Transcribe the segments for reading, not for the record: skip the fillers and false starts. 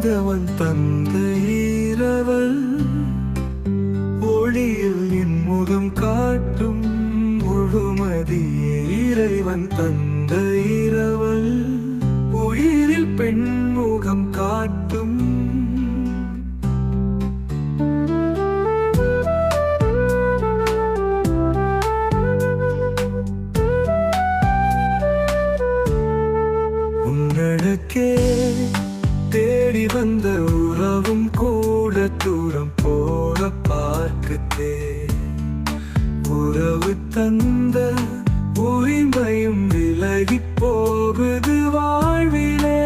ஆதவன் தந்த இரவல் ஒளியில் என் முகம் காட்டும் முழுமதியே இறைவன் தந்த இரவல் உயிரில் பெண்முகம் காட்டும் உன்னழக்கே தேடி வந்த உறவும் கூட தூரம் போக பார்க்குதே உறவு தந்த உரிமையும் விலகி போகுது வாழ்விலே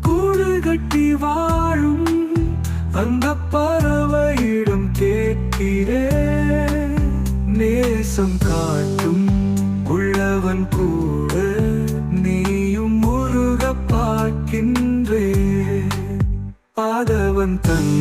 கூடு கட்டி வாழும் அந்த பறவையிடம் கேட்கிறேன் நேசம் காட்டும் உள்ளவன் கூட நீயும் முருக பார்க்கின்றே ஆதவன் தன்